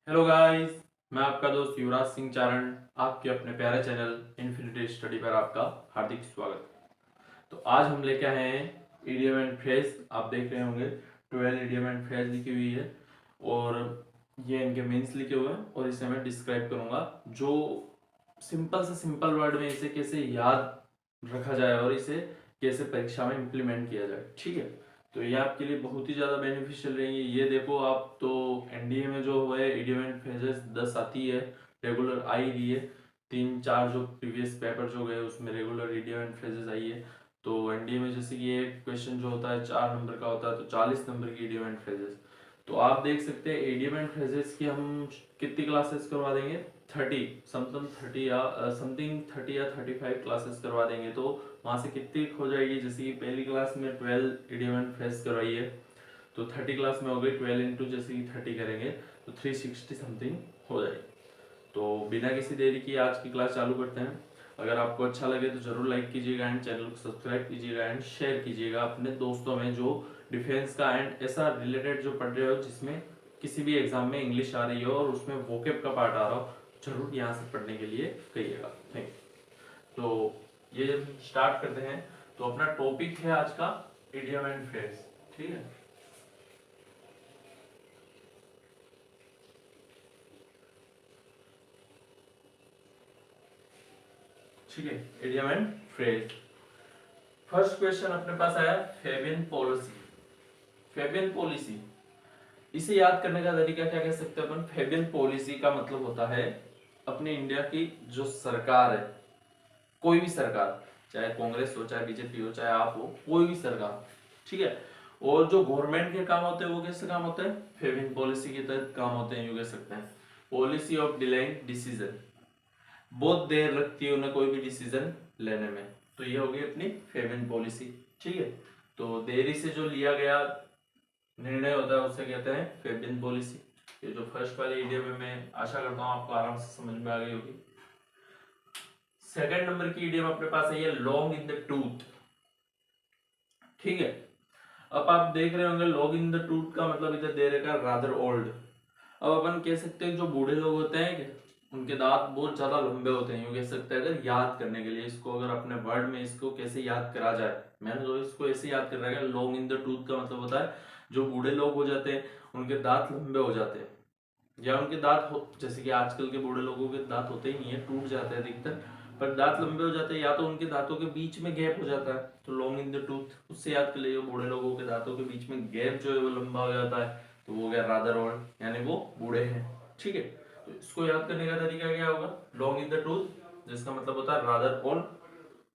Hello guys, मैं आपका दोस्त युवराज सिंह चारण आपके अपने प्यारे चैनल इन्फिनिटी स्टडी पर आपका हार्दिक स्वागत। तो आज हम लेके आए हैं इडियम एंड फ्रेज। आप देख रहे होंगे 12 इडियम एंड फ्रेज लिखी हुई है और ये इनके मीन्स लिखे हुए हैं और इसे मैं डिस्क्राइब करूंगा। जो सिंपल से सिंपल वर्ड में इसे कैसे याद रखा जाए और इसे कैसे परीक्षा में इम्प्लीमेंट किया जाए, ठीक है। तो ये आपके लिए बहुत ही ज़्यादा बेनिफिशियल रहेंगे। ये देखो, आप तो एनडीए में जो है इडियम एंड फ्रेजेस 10 आती है, रेगुलर आई रही है। 3-4 जो प्रीवियस पेपर जो गए उसमें रेगुलर इडियम एंड फ्रेजेस आई है। तो एनडीए में जैसे कि एक क्वेश्चन जो होता है 4 नंबर का होता है, तो 40 नंबर की इडियम एंड फ्रेजेस। तो आप देख सकते हैं इडियम एंड फ्रेजेस की हम कितनी क्लासेस करवा देंगे, 30 समथिंग 30 या 35 क्लासेस करवा देंगे। तो वहां से कितनी हो जाएगी, जैसे कि पहली क्लास में 12 इडियम एंड फ्रेज करवाई है तो 30 क्लास में हो गई 12 इंटू जैसे कि 30 करेंगे तो 360 समथिंग हो जाएगी। तो बिना किसी देरी की आज की क्लास चालू करते हैं। अगर आपको अच्छा लगे तो जरूर लाइक कीजिएगा एंड चैनल को सब्सक्राइब कीजिएगा एंड शेयर कीजिएगा अपने दोस्तों में जो डिफेंस का एंड ऐसा रिलेटेड जो पढ़ रहे हो जिसमें किसी भी एग्जाम में इंग्लिश आ रही हो और उसमें वोकेब का पार्ट आ रहा हो, जरूर यहाँ से पढ़ने के लिए कहिएगा। Thank you. तो ये जब स्टार्ट करते हैं तो अपना टॉपिक है आज का इडियम एंड फ्रेज, ठीक है। ठीक है, idiom and phrase. First question अपने पास आया फेबियन पॉलिसी। फेबियन पॉलिसी, इसे याद करने का तरीका क्या कह सकते हैं अपन। फेबियन पॉलिसी का मतलब होता है अपने इंडिया की जो सरकार है, कोई भी सरकार, चाहे कांग्रेस हो, चाहे बीजेपी हो, चाहे आप हो, कोई भी सरकार, ठीक है। और जो गवर्नमेंट के काम होते हैं वो कैसे काम होते हैं, फेबियन पॉलिसी के तहत काम होते हैं, यूं कह सकते हैं। पॉलिसी ऑफ डिलेइंग डिसीजन, बहुत देर लगती है उन्हें कोई भी डिसीजन लेने में, तो ये होगी अपनी फेबियन पॉलिसी, ठीक है। तो देरी से जो लिया गया निर्णय होता है उसे कहते हैं फेबियन पॉलिसी। ये जो फर्स्ट वाली इडियम है मैं आशा करता हूँ आपको आराम से समझ में आ गई होगी। सेकंड नंबर की इडियम अपने पास है ये लॉन्ग इन द टूथ, ठीक है। अब आप देख रहे होंगे लॉन्ग इन द टूथ का मतलब इधर दे रखा है रादर ओल्ड। अब अपन कह सकते हैं जो बूढ़े लोग होते हैं कि उनके दांत बहुत ज्यादा लंबे होते हैं, यूं कह सकते हैं। अगर याद करने के लिए इसको अगर अपने वर्ड में इसको कैसे याद करा जाए, मैंने तो इसको ऐसे याद कर रहा है। लॉन्ग इन द टूथ का मतलब होता है जो बूढ़े लोग हो जाते हैं उनके दांत लंबे हो जाते हैं, या उनके दांत हो, जैसे कि आजकल के बूढ़े लोगों के दांत होते ही नहीं है, टूट जाते हैं अधिकतर, पर दांत लंबे हो जाते हैं या तो उनके दांतों के बीच में गैप हो जाता है, तो लॉन्ग इन द टूथ उससे याद कर लीजिए। बूढ़े लोगों के दांतों के बीच में गैप जो है वो लंबा हो जाता है, तो वो गया रादर ओल्ड, यानी वो बूढ़े हैं, ठीक है। तो इसको याद करने का तरीका क्या होगा, लॉन्ग इन द टूथ जिसका मतलब होता है रादर ओल्ड,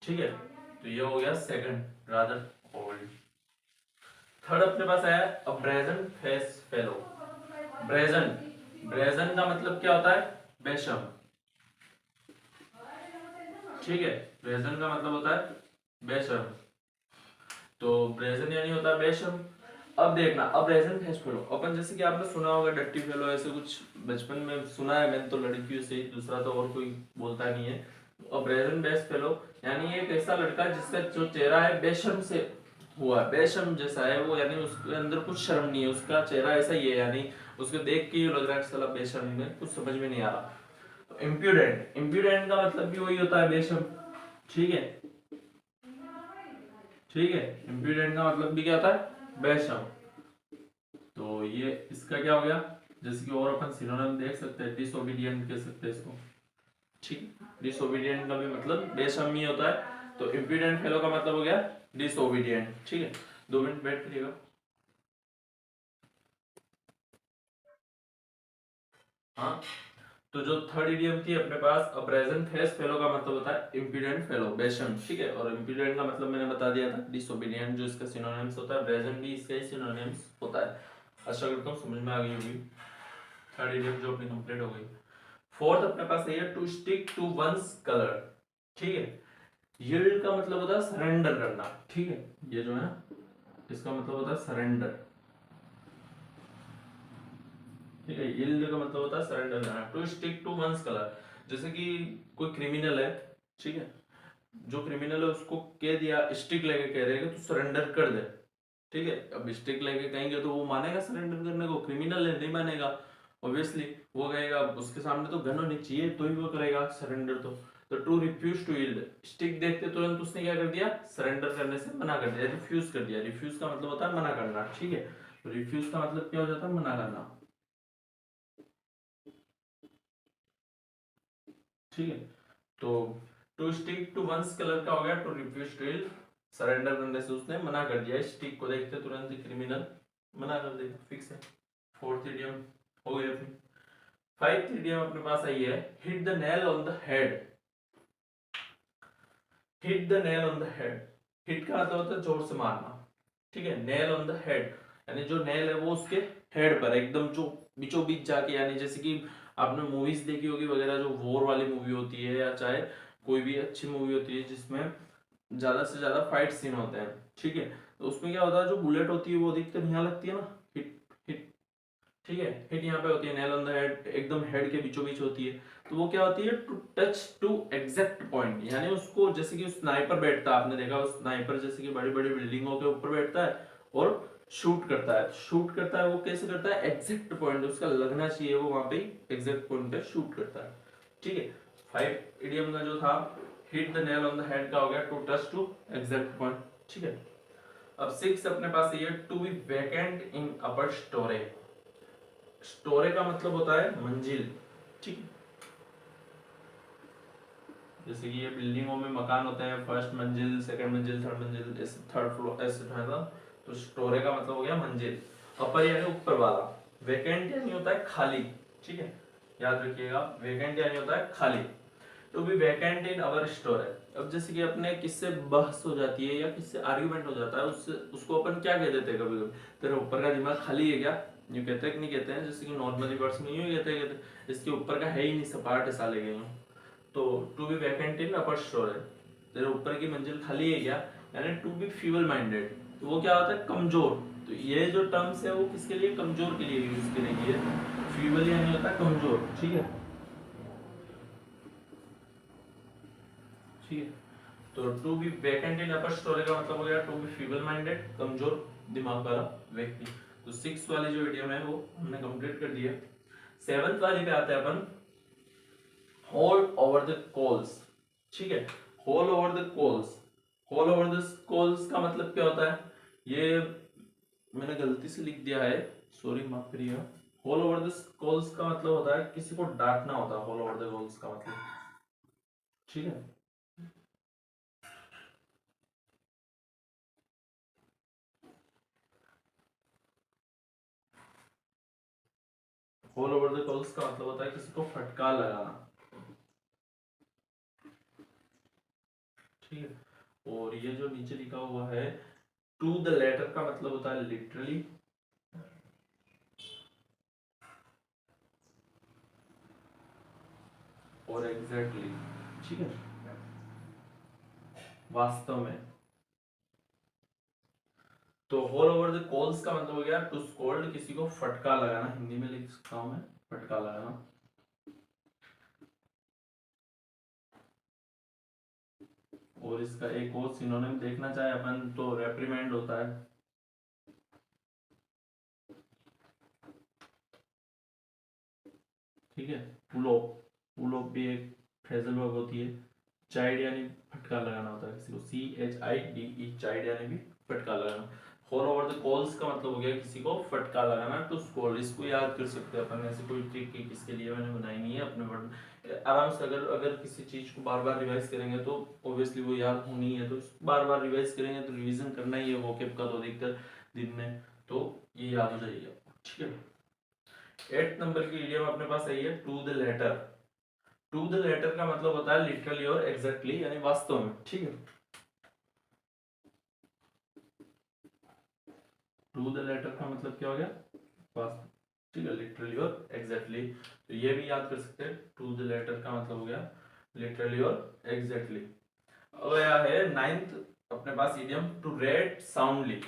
ठीक है। तो ये हो गया सेकंड, रादर ओल्ड। थर्ड अपने पास आया abrasion face fellow. Brazen, brazen का मतलब क्या होता है, बेशम, ठीक है। ब्रेजन का मतलब होता है बेशम, तो ब्रेजन यानी होता है बेशम। अब देखना, अब ब्रेजन फेस फेलो अपन जैसे कि आपने सुना होगा डट्टी फेलो, ऐसे कुछ बचपन में सुना है मैंने तो लड़कियों से ही, दूसरा तो और कोई बोलता नहीं है। अब ब्रेजन बेस्ट फेलो यानी एक ऐसा लड़का जिसका जो चेहरा है बेशम से हुआ है, बेशम जैसा है वो, यानी उसके अंदर कुछ शर्म नहीं है, उसका चेहरा ऐसा ही है, यानी उसको देख के ही लग रहा है साला बेशर्म में कुछ समझ में नहीं आ रहा। तो इम्प्यूडेंट, इम्प्यूडेंट का मतलब भी वही होता है बेशर्म, ठीक है, ठीक है। इम्प्यूडेंट का मतलब भी क्या होता है, बेशर्म। तो ये इसका क्या हो गया, जैसे कि और अपन सिनोनिम देख सकते हैं, डिसोबीडिएंट कह सकते हैं इसको, ठीक। डिसोबीडिएंट का भी मतलब बेशर्म ही होता है, तो इम्प्यूडेंट फेलो का मतलब हो गया डिसोबीडिएंट, ठीक है। 2 मिनट वेट करिएगा। हाँ, तो जो थर्ड इडियम थी अपने पास अप्रेजेंट फेस फेलो का मतलब होता है इम्पीडेंट फेलो, बेशर्म, ठीक है। और इम्पीडेंट का मतलब मैंने बता दिया था डिसोबीडिएंट, जो इसका सिनोनिम्स होता है, प्रेजेंट भी इसका ही सिनोनिम्स होता है। आशा करता हूँ समझ में आ गई होगी। थर्ड इडियम जो अपनी कंप्लीट हो गई। फोर्थ अपने पास है to stick to one's colour, ठीक है। यील्ड का मतलब होता है सरेंडर करना, ठीक है। ये जो है ना इसका मतलब होता है सरेंडर, ठीक है। यील्ड का मतलब होता है सरेंडर करना। To stick to one's colour, जैसे कि कोई क्रिमिनल है, ठीक है, जो क्रिमिनल है उसको कह दिया, स्टिक लेके कह रहे हैं कि तू सरेंडर कर दे, ठीक है। अब स्टिक लेके कहेंगे तो वो मानेगा सरेंडर करने को, क्रिमिनल है नहीं मानेगा। ऑब्वियसली वो कहेगा उसके सामने तो गन होनी चाहिए तो ही वो करेगा सरेंडर। तो to refuse to yield, stick देखते तुरंत उसने क्या कर दिया, सरेंडर करने से मना कर दिया, रिफ्यूज कर दिया। रिफ्यूज का मतलब होता है मना करना, ठीक है। तो रिफ्यूज का मतलब क्या हो जाता है, मना करना, ठीक है। तो to stick to one's colour का हो गया to refuse to yield, surrender करने से उसने मना कर दिया। स्टिक को देखते तुरंत क्रिमिनल मना कर देगा, फिक्स है। फोर्थ इडियम हो गया। फिर फाइव इडियम अपने पास आई है, hit the nail on the head. Hit the nail on the head, hit का मतलब होता है जोर से मारना, ठीक है। नेल ऑन द हेड यानी जो नेल है वो उसके हेड पर एकदम जो बीचों बीच जाके, यानी जैसे कि आपने मूवीज देखी होगी वगैरह, जो वॉर वाली मूवी होती है या चाहे कोई भी अच्छी मूवी होती है जिसमें ज्यादा से ज्यादा फाइट सीन होते हैं, ठीक है। तो उसमें क्या होता है, जो बुलेट होती है वो अधिकतर यहाँ लगती है ना, हिट हिट, ठीक है। हिट यहाँ पे होती है, नेल ऑन द हेड एकदम हेड के बीचों बीच होती है। तो वो क्या होती है, to touch to exact point, यानी उसको जैसे कि स्नाइपर बैठता है, आपने देखा स्नाइपर जैसे कि बड़ी बड़ी बिल्डिंगों के ऊपर बैठता है और शूट करता है। शूट करता है वो कैसे करता है, एग्जैक्ट पॉइंट उसका लगना चाहिए, वो वहां पे एग्जैक्ट पॉइंट पे शूट करता है, ठीक है। फाइव इडियम का जो था, hit the nail on the head का हो गया to touch to exact point, ठीक है। अब सिक्स अपने पास ये, to be vacant in upper storey. Storey का मतलब होता है मंजिल, ठीक है। जैसे कि ये बिल्डिंगों में मकान होते हैं, फर्स्ट मंजिल, सेकंड मंजिल, थर्ड मंजिल, ऐसे थर्ड फ्लोर ऐसे है ना। तो स्टोरे का मतलब हो गया मंजिल। अपर यानी ऊपर वाला, वैकेंट यानी होता है खाली, ठीक है। याद रखिएगा, वैकेंट यानी होता है खाली। To be vacant in our store है। अब जैसे कि अपने किससे बहस हो जाती है या किससे आर्गुमेंट हो जाता है, उससे उसको अपन क्या कह देते हैं कभी कभी, तेरे ऊपर का दिमाग खाली है क्या, यूं कहते हैं कि नहीं कहते हैं, जैसे कि नॉर्मली वर्ड्स में यूं कहते हैं इसके ऊपर का है ही नहीं, सपाट है साले के यूं। तो to be vacant in upper store है, तेरे ऊपर की मंजिल खाली है क्या, यानी टू बी फीबल माइंडेड। तो वो क्या होता है, कमजोर। तो ये जो टर्म्स है वो किसके लिए, कमजोर के लिए यूज करेंगे। फीबल यानी होता है कमजोर, ठीक है, ठीक है। तो to be vacant in upper storey का मतलब हो गया टू बी फीबल माइंडेड, कमजोर दिमाग वाला व्यक्ति। तो सिक्स वाली जो इडियम है वो हमने कंप्लीट कर दिया। सेवंथ वाली पे आते हैं अपन, होल्ड ओवर द कोल्स, ठीक है। Hold over the coals, hold over the coals का मतलब क्या होता है, ये मैंने गलती से लिख दिया है, सॉरी माफ करिएगा। होल्ड ओवर द कोल्स का मतलब होता है किसी को डांटना होता है, होल्ड ओवर द कोल्स का मतलब, ठीक है। होल ओवर द कोल्स का मतलब होता है किसी को फटकार लगाना, ठीक है। और ये जो नीचे लिखा हुआ है टू द लेटर का मतलब होता है लिटरली, और एग्जैक्टली, ठीक है, वास्तव में। तो होल ओवर द कोल्स का मतलब हो गया टू स्कोल्ड, किसी को फटका लगाना, हिंदी में लिख सकता हूं मैं, फटका लगाना। और इसका एक और सिनोनिम देखना चाहे अपन तो रेप्रीमेंड होता है, ठीक है। पुल ऑफ, पुल ऑफ भी एक फ्रेजल वर्ब होती है। चाइड यानी फटका लगाना होता है किसी को, CHIDE, चाइड यानी भी फटका लगाना। होल ओवर द कॉल्स का मतलब हो गया किसी को फटका लगाना, टू स्कोर। इसको याद कर सकते हैं अपन, ऐसे कोई ट्रिक की इसके लिए मैंने बनाई नहीं है अपने वर्ड आराम से। अगर अगर किसी चीज को बार बार रिवाइज करेंगे तो ऑब्वियसली वो याद होनी है, तो बार बार रिवाइज करेंगे तो रिवीजन करना ही है वोकैब का, तो अधिकतर दिन में, तो ये याद हो जाएगी, ठीक है। 8 नंबर की इडियम अपने पास आई है, to the letter. To the letter का मतलब होता है लिटरली और एग्जैक्टली यानी वास्तव में, ठीक है। टू द लेटर का मतलब क्या हो गया, वास्तव, ठीक है, लिटरली और एग्जैक्टली। तो ये भी याद कर सकते हैं, टू द लेटर का मतलब हो गया लिटरली और एग्जैक्टली। अब आया है नाइन्थ अपने पास इडियम, टू रेड साउंडली।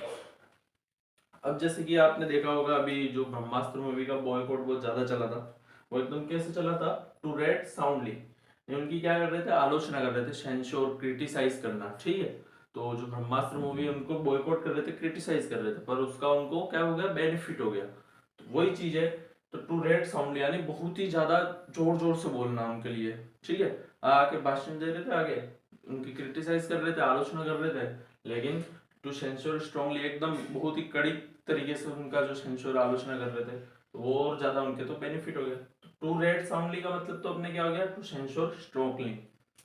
अब जैसे कि आपने देखा होगा अभी जो ब्रह्मास्त्र मूवी का बॉयकॉट बहुत ज्यादा चला था, वो एकदम कैसे चला था, टू रेड साउंडली। उनकी क्या कर रहे थे, आलोचना कर रहे थे, सेंसोर, क्रिटिसाइज करना, ठीक है। तो जो ब्रह्मास्त्र मूवी है उनको बॉयकॉट कर रहे थे, क्रिटिसाइज कर रहे थे, पर उसका उनको क्या हो गया, बेनिफिट हो गया। तो वही चीज है तो टू रेड साउंड यानी बहुत ही ज्यादा जोर जोर से बोलना उनके लिए, ठीक है। आके भाषण दे रहे थे, आगे उनकी क्रिटिसाइज कर रहे थे, आलोचना कर रहे थे, लेकिन टू सेंसर स्ट्रांगली एकदम बहुत ही कड़ी तरीके से उनका जो सेंसर आलोचना कर रहे थे, तो वो और ज्यादा उनके तो बेनिफिट हो गया। टू रेड साउंडली का मतलब तो अपने क्या हो गया, टू सेंसर स्ट्रांगली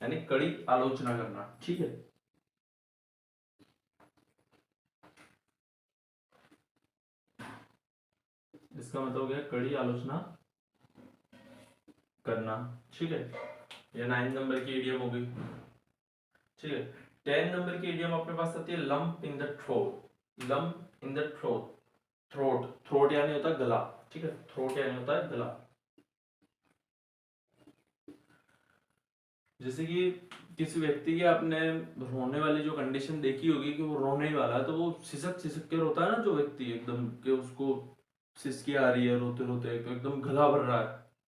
यानी कड़ी आलोचना करना, ठीक है। इसका मतलब हो गया कड़ी आलोचना करना, ठीक है। ये 9 नंबर की इडियम हो गई, ठीक है। 10 नंबर की इडियम अपने पास आती है lump in the throat. Lump in the throat, throat throat यानी होता है गला, ठीक है। थ्रोट यानी होता है गला। जैसे कि किसी व्यक्ति की आपने रोने वाली जो कंडीशन देखी होगी कि वो रोने ही वाला है, तो वो सिसक सिसक के रोता है ना जो व्यक्ति, एकदम कि उसको सिसकी आ रही है रोते रोते, तो एकदम गला भर रहा है,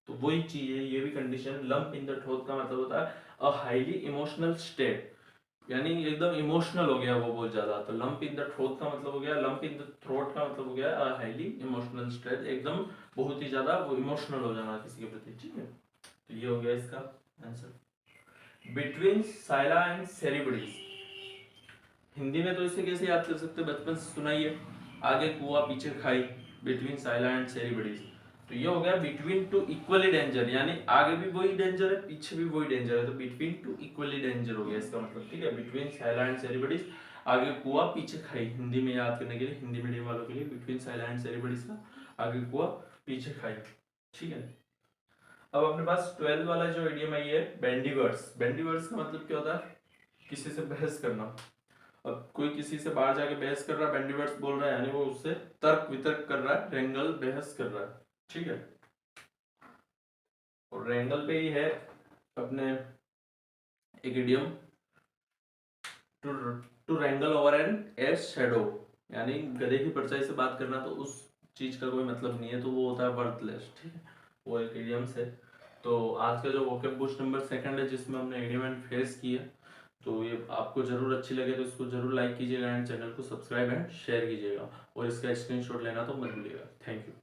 तो वही चीज है ये भी condition. Lump in the throat का मतलब होता है अ हाईली इमोशनल स्टेट, यानी एकदम इमोशनल हो गया वो बहुत ज्यादा। तो लंप इन द थ्रोट का मतलब हो गया, लंप इन द थ्रोट का मतलब हो गया हाईली इमोशनल स्टेट, एकदम बहुत ही ज्यादा वो इमोशनल हो जाना किसी के प्रति, ठीक है। तो ये हो गया इसका आंसर। बिटवीन साइला एंड सेरेब्रिस, हिंदी में तो इसे कैसे याद कर सकते, बचपन से सुनाइए, आगे कुआ पीछे खाई, बिटवीन साइला एंड सेरेब्रिस। तो ये हो गया बिटवीन टू इक्वली डेंजर, यानी आगे भी वही डेंजर है पीछे भी वही डेंजर है, तो बिटवीन टू इक्वली डेंजर हो गया इसका मतलब, ठीक है। बिटवीन साइला एंड सेरेब्रिस, आगे कुआ पीछे खाई, हिंदी में याद करने के लिए, हिंदी मीडियम वालों के लिए, बिटवीन साइला एंड सेरेब्रिस का आगे कुआ पीछे खाई, ठीक है। अब अपने पास 12 वाला जो इडियम है ये बेंडिवर्स। बेंडिवर्स का मतलब क्या होता है, किसी से बहस करना। अब कोई किसी से बाहर जाके बहस कर रहा है, बेंडिवर्स बोल रहा है, यानी वो उससे तर्क वितर्क कर रहा है, रेंगल बहस कर रहा है, ठीक है। और रेंगल पे ही है अपने एक idiom to to wrangle over an air shadow, यानी गधे की परछाई से बात करना, तो उस चीज का कोई मतलब नहीं है, तो वो होता है वर्थलेस, ठीक है। वो एक इडियम्स है। तो आज का जो वोकैब बूस्ट नंबर 2 है, जिसमें हमने इडियम एंड फ्रेज की है, तो ये आपको जरूर अच्छी लगे तो इसको जरूर लाइक कीजिएगा एंड चैनल को सब्सक्राइब एंड शेयर कीजिएगा, और इसका स्क्रीनशॉट लेना तो मत भूलिएगा। Thank you.